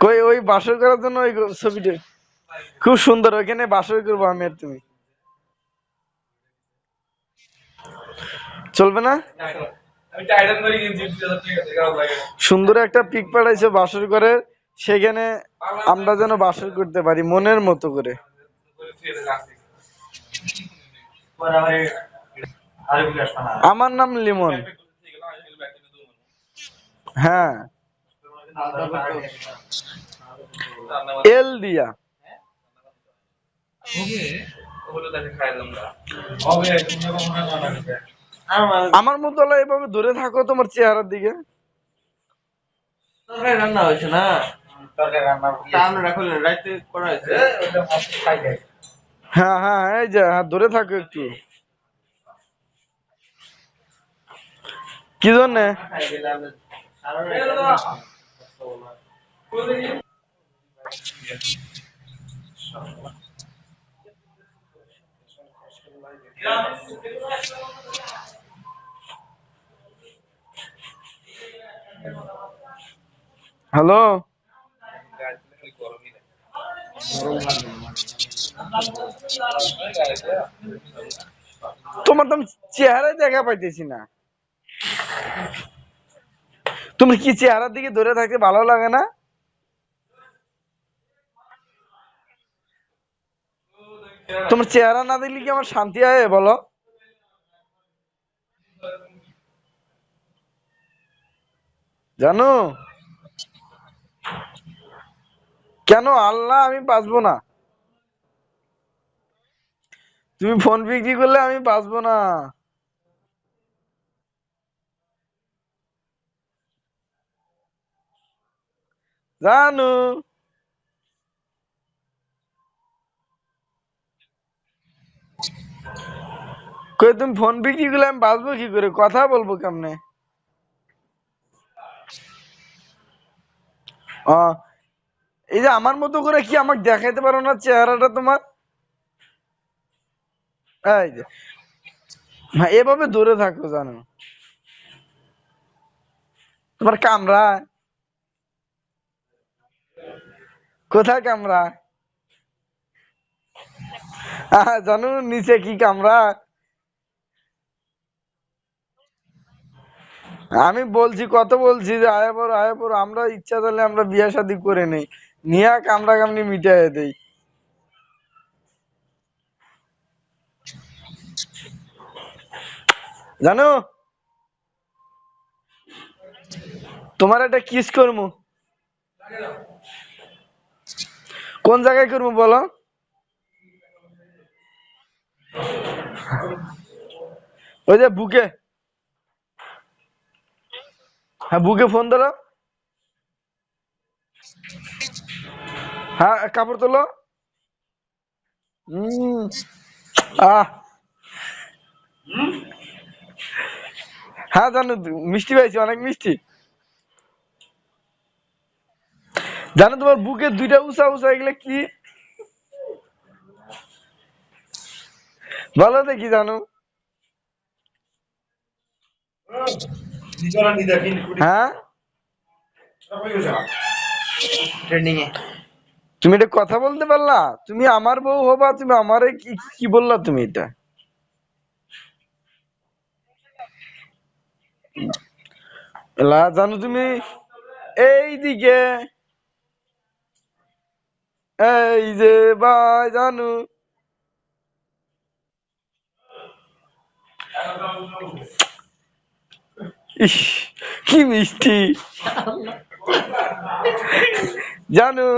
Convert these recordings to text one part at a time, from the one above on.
কই ওই বাসর করার জন্য ওই ছবিটা খুব সুন্দর, ওইখানে বাসর করবো আমি আর তুমি। চলবে না? সুন্দর একটা পিক পাঠাইছে বাসর করে, সেখানে আমরা যেন বাসর করতে পারি মনের মতো করে। আমার নাম লিমন। হ্যাঁ, এল দিয়া। আমার মতো এভাবে ধরে থাকো তোমার চেহারার দিকে। রান্না হয়েছে না, হ্যাঁ হ্যাঁ, এই যে ধরে থাকো একটু। কি জন্য? হ্যালো, তোমার তো চেহারাই দেখা পাইতেছি না। তুমি কি চেহারার দিকে ধরে থাকতে ভালো লাগে না? তোমার চেহারা না দেখলে কি আমার শান্তি হয় বলো? জানো কেন? আল্লাহ, আমি বাঁচবো না। তুমি ফোন বিক্রি করলে আমি বাঁচবো না। জানো, কই তুমি ফোন বিক্রি করলে আমি বাঁচবো কি করে? কথা বলবো কেমনে? এই যে আমার মতো করে কি আমাকে দেখাইতে পারো না চেহারাটা তোমার? এই যে হ্যাঁ, এভাবে দূরে থাকো। জানো তোমার কামরা কোথায়? কামরা জানো নিচে কি কামরা? আমি বলছি, কত বলছি যে আয়াপর আয়াপর, আমরা ইচ্ছা করলে আমরা বিয়ে শাদী করে নেই, নিয়া কামড়া কামড়ি মিটাই দেই। জানো তোমার একটা কিস করবো। কোন জায়গায় করবো বলো? ওই যে বুকে। হ্যাঁ, বুকে ফোন ধরো। হ্যাঁ, কাপড় তোলো। আহ হ্যাঁ, জানো মিষ্টি পাইছি, অনেক মিষ্টি। জানো তোমার বুকে দুইটা উঁচা উঁচা, এগুলো কি বলো দেখি? জানো? হ্যাঁ, তুমি এটা কথা বলতে পারলা? তুমি আমার বউ হবা, তুমি আমারে কি কি বললা তুমি এটা? এলা জানো তুমি এই দিকে, এই যে ভাই জানো, ইস কি মিষ্টি জানো।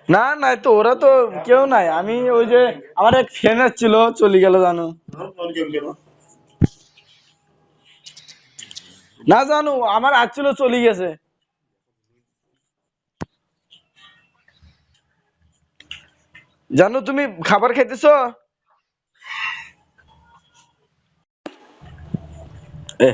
না না, তো ওরা তো কেউ নাই। আমি ওই যে আমার এক ফ্রেন্ড ছিল, চলে গেল জানো। না জানো, আমার আসছিল, চলে গেছে। জানো তুমি খাবার খাইতেছো? এ